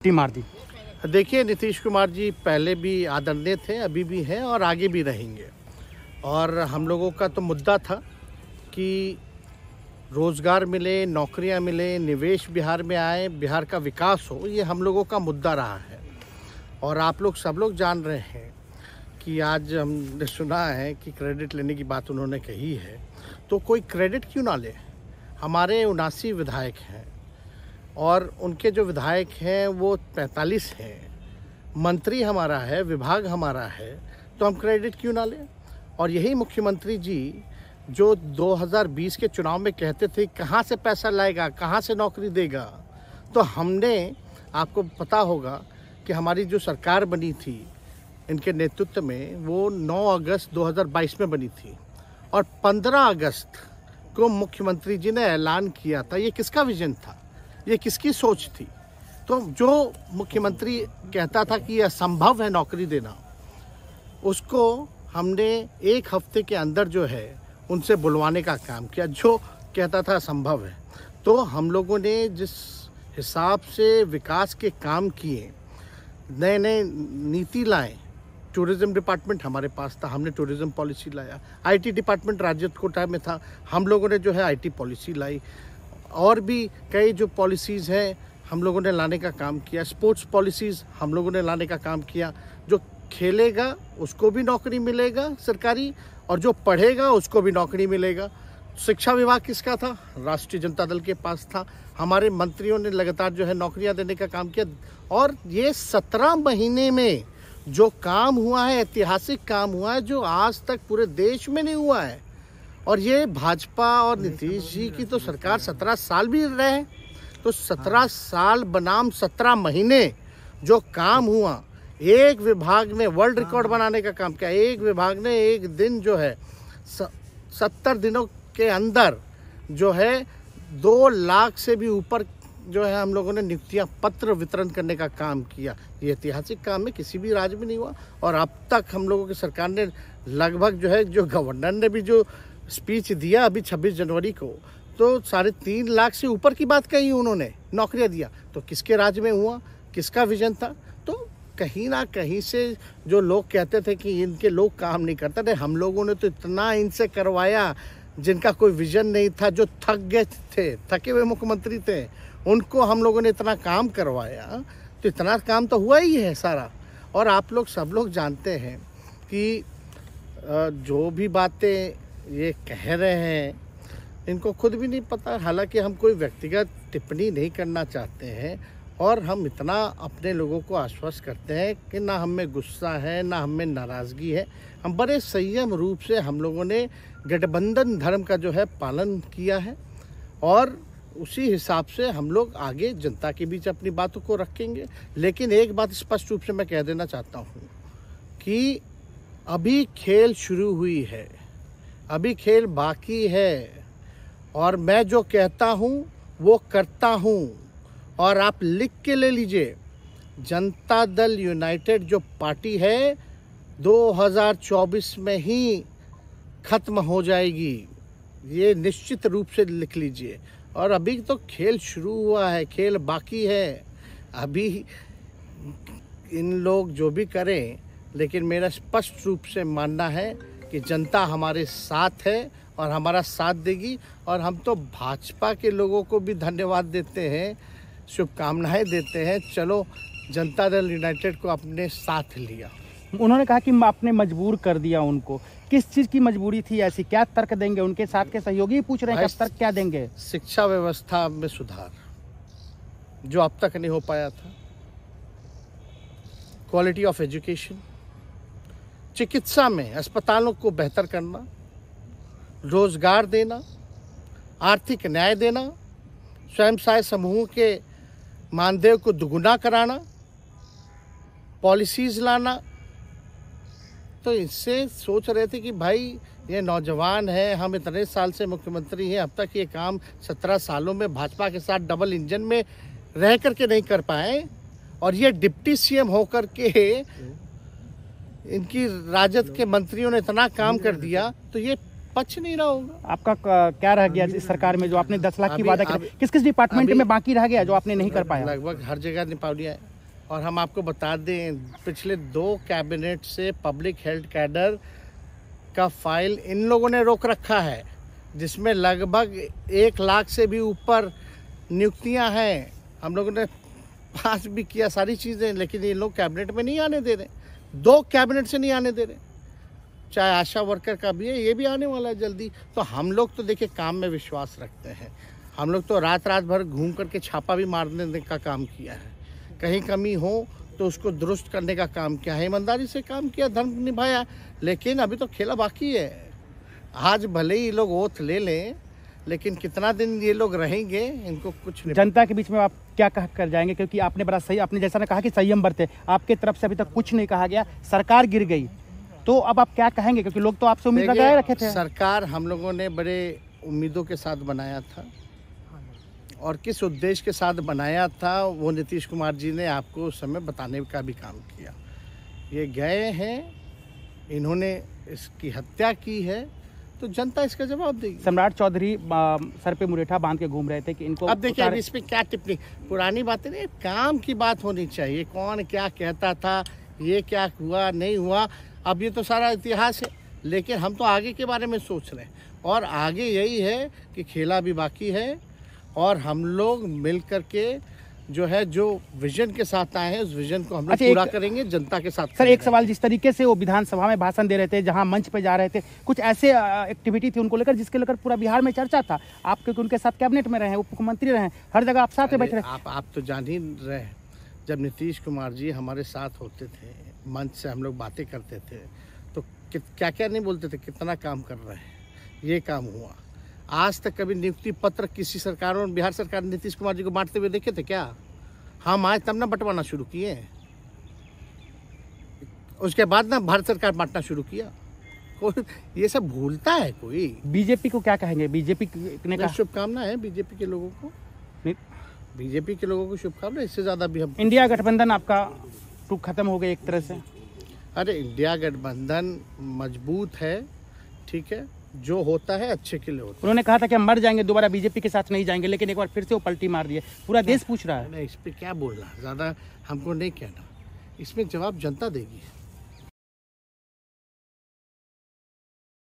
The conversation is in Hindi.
टी मार दी। देखिए, नीतीश कुमार जी पहले भी आदरणीय थे, अभी भी हैं और आगे भी रहेंगे। और हम लोगों का तो मुद्दा था कि रोज़गार मिले, नौकरियां मिले, निवेश बिहार में आए, बिहार का विकास हो, ये हम लोगों का मुद्दा रहा है। और आप लोग सब लोग जान रहे हैं कि आज हमने सुना है कि क्रेडिट लेने की बात उन्होंने कही है, तो कोई क्रेडिट क्यों ना ले। हमारे 79 विधायक हैं और उनके जो विधायक हैं वो 45 हैं, मंत्री हमारा है, विभाग हमारा है, तो हम क्रेडिट क्यों ना लें। और यही मुख्यमंत्री जी जो 2020 के चुनाव में कहते थे कहाँ से पैसा लाएगा, कहाँ से नौकरी देगा, तो हमने, आपको पता होगा कि हमारी जो सरकार बनी थी इनके नेतृत्व में, वो 9 अगस्त 2022 में बनी थी और 15 अगस्त को मुख्यमंत्री जी ने ऐलान किया था। ये किसका विजन था, ये किसकी सोच थी। तो जो मुख्यमंत्री कहता था कि यह असंभव है नौकरी देना, उसको हमने एक हफ्ते के अंदर जो है उनसे बुलवाने का काम किया, जो कहता था असंभव है। तो हम लोगों ने जिस हिसाब से विकास के काम किए, नए नए नीति लाए, टूरिज़्म डिपार्टमेंट हमारे पास था, हमने टूरिज़्म पॉलिसी लाया। आईटी डिपार्टमेंट राज्य कोटा में था, हम लोगों ने जो है आईटी पॉलिसी लाई। और भी कई जो पॉलिसीज़ हैं हम लोगों ने लाने का काम किया। स्पोर्ट्स पॉलिसीज़ हम लोगों ने लाने का काम किया। जो खेलेगा उसको भी नौकरी मिलेगा सरकारी, और जो पढ़ेगा उसको भी नौकरी मिलेगा। शिक्षा विभाग किसका था, राष्ट्रीय जनता दल के पास था। हमारे मंत्रियों ने लगातार जो है नौकरियां देने का काम किया। और ये 17 महीने में जो काम हुआ है, ऐतिहासिक काम हुआ है, जो आज तक पूरे देश में नहीं हुआ है। और ये भाजपा और नीतीश जी की तो सरकार 17 साल भी रहे, तो 17 साल बनाम 17 महीने जो काम हुआ, एक विभाग ने वर्ल्ड रिकॉर्ड बनाने का काम किया। एक विभाग ने एक दिन जो है 70 दिनों के अंदर जो है 2 लाख से भी ऊपर जो है हम लोगों ने नियुक्तियां पत्र वितरण करने का काम किया। ये ऐतिहासिक काम है, किसी भी राज्य में नहीं हुआ। और अब तक हम लोगों की सरकार ने लगभग जो है, जो गवर्नर ने भी जो स्पीच दिया अभी 26 जनवरी को, तो 3.5 लाख से ऊपर की बात कही उन्होंने, नौकरियां दिया। तो किसके राज्य में हुआ, किसका विजन था। तो कहीं ना कहीं से जो लोग कहते थे कि इनके लोग काम नहीं करते थे, हम लोगों ने तो इतना इनसे करवाया जिनका कोई विजन नहीं था, जो थक गए थे, थके हुए मुख्यमंत्री थे, उनको हम लोगों ने इतना काम करवाया। तो इतना काम तो हुआ ही है सारा। और आप लोग सब लोग जानते हैं कि जो भी बातें ये कह रहे हैं इनको खुद भी नहीं पता। हालांकि हम कोई व्यक्तिगत टिप्पणी नहीं करना चाहते हैं, और हम इतना अपने लोगों को आश्वस्त करते हैं कि ना हम में गुस्सा है, ना हम में नाराज़गी है। हम बड़े संयम रूप से हम लोगों ने गठबंधन धर्म का जो है पालन किया है, और उसी हिसाब से हम लोग आगे जनता के बीच अपनी बातों को रखेंगे। लेकिन एक बात स्पष्ट रूप से मैं कह देना चाहता हूँ कि अभी खेल शुरू हुई है, अभी खेल बाकी है। और मैं जो कहता हूँ वो करता हूँ। और आप लिख के ले लीजिए, जनता दल यूनाइटेड जो पार्टी है 2024 में ही खत्म हो जाएगी, ये निश्चित रूप से लिख लीजिए। और अभी तो खेल शुरू हुआ है, खेल बाकी है। अभी इन लोग जो भी करें, लेकिन मेरा स्पष्ट रूप से मानना है कि जनता हमारे साथ है और हमारा साथ देगी। और हम तो भाजपा के लोगों को भी धन्यवाद देते हैं, शुभकामनाएं देते हैं। चलो, जनता दल यूनाइटेड को अपने साथ लिया। उन्होंने कहा कि आपने मजबूर कर दिया उनको। किस चीज़ की मजबूरी थी ऐसी, क्या तर्क देंगे? उनके साथ के सहयोगी पूछ रहे हैं, क्या तर्क क्या देंगे? शिक्षा व्यवस्था में सुधार जो अब तक नहीं हो पाया था, क्वालिटी ऑफ एजुकेशन, चिकित्सा में अस्पतालों को बेहतर करना, रोजगार देना, आर्थिक न्याय देना, स्वयं सहायता समूह के मानदेय को दुगुना कराना, पॉलिसीज लाना। तो इससे सोच रहे थे कि भाई ये नौजवान है, हम इतने साल से मुख्यमंत्री हैं, अब तक ये काम 17 सालों में भाजपा के साथ डबल इंजन में रह करके नहीं कर पाए, और ये डिप्टी सीएम होकर के इनकी राजद के मंत्रियों ने इतना काम कर दिया, तो ये पच नहीं रहा होगा। आपका क्या रह गया इस सरकार में जो आपने 10 लाख की वादा किया? किस किस डिपार्टमेंट में बाकी रह गया जो आपने नहीं कर पाया? लगभग हर जगह निपा लिया है। और हम आपको बता दें, पिछले 2 कैबिनेट से पब्लिक हेल्थ कैडर का फाइल इन लोगों ने रोक रखा है, जिसमें लगभग 1 लाख से भी ऊपर नियुक्तियां हैं। हम लोगों ने पास भी किया सारी चीज़ें, लेकिन ये लोग कैबिनेट में नहीं आने दे रहे। 2 कैबिनेट से नहीं आने दे रहे। चाहे आशा वर्कर का भी है, ये भी आने वाला है जल्दी। तो हम लोग तो देखिए काम में विश्वास रखते हैं। हम लोग तो रात भर घूम करके छापा भी मारने का काम किया है। कहीं कमी हो तो उसको दुरुस्त करने का काम किया है, ईमानदारी से काम किया, धर्म निभाया। लेकिन अभी तो खेला बाकी है। आज भले ही लोग ओथ ले लें, लेकिन कितना दिन ये लोग रहेंगे, इनको कुछ नहीं। जनता के बीच में आप क्या कह कर जाएंगे, क्योंकि आपने बड़ा सही, आपने जैसा ने कहा कि संयम बरते, आपके तरफ से अभी तक कुछ नहीं कहा गया, सरकार गिर गई, तो अब आप क्या कहेंगे, क्योंकि लोग तो आपसे उम्मीद लगाए रखे थे। सरकार हम लोगों ने बड़े उम्मीदों के साथ बनाया था, और किस उद्देश्य के साथ बनाया था वो नीतीश कुमार जी ने आपको उस समय बताने का भी काम किया। ये गए हैं, इन्होंने इसकी हत्या की है, तो जनता इसका जवाब देगी। सम्राट चौधरी सर पे मुरेठा बांध के घूम रहे थे कि इनको, अब देखिए, अब इस पे क्या टिप्पणी, पुरानी बातें नहीं, काम की बात होनी चाहिए। कौन क्या कहता था, ये क्या हुआ नहीं हुआ, अब ये तो सारा इतिहास है। लेकिन हम तो आगे के बारे में सोच रहे हैं, और आगे यही है कि खेला भी बाकी है, और हम लोग मिल करके जो है, जो विजन के साथ आए हैं, उस विजन को हम लोग पूरा करेंगे जनता के साथ। सर एक सवाल, जिस तरीके से वो विधानसभा में भाषण दे रहे थे, जहां मंच पे जा रहे थे, कुछ ऐसे एक्टिविटी थी उनको लेकर जिसके लेकर पूरा बिहार में चर्चा था। आप क्योंकि उनके साथ कैबिनेट में रहे, उप मुख्यमंत्री रहे, हर जगह आप साथ में बैठे रहे। आप तो जान ही रहे, जब नीतीश कुमार जी हमारे साथ होते थे, मंच से हम लोग बातें करते थे, तो क्या क्या नहीं बोलते थे, कितना काम कर रहे हैं, ये काम हुआ। आज तक कभी नियुक्ति पत्र किसी सरकारों, बिहार सरकार ने नीतीश कुमार जी को बांटते हुए देखे थे क्या? हम आए तब ना बंटवाना शुरू किए, उसके बाद ना भारत सरकार बांटना शुरू किया। कोई ये सब भूलता है कोई? बीजेपी को क्या कहेंगे? बीजेपी ने कहा शुभकामना है बीजेपी के लोगों को, बीजेपी के लोगों को शुभकामना। इससे ज्यादा भी हम, इंडिया गठबंधन आपका खत्म हो गया एक तरह से। अरे इंडिया गठबंधन मजबूत है, ठीक है, जो होता है अच्छे के लिए होता है। उन्होंने कहा था कि हम मर जाएंगे, दोबारा बीजेपी के साथ नहीं जाएंगे, लेकिन एक बार फिर से वो पलटी मार दिए। पूरा देश पूछ रहा है। इस पे क्या बोलना, ज्यादा हमको नहीं कहना, इसमें जवाब जनता देगी।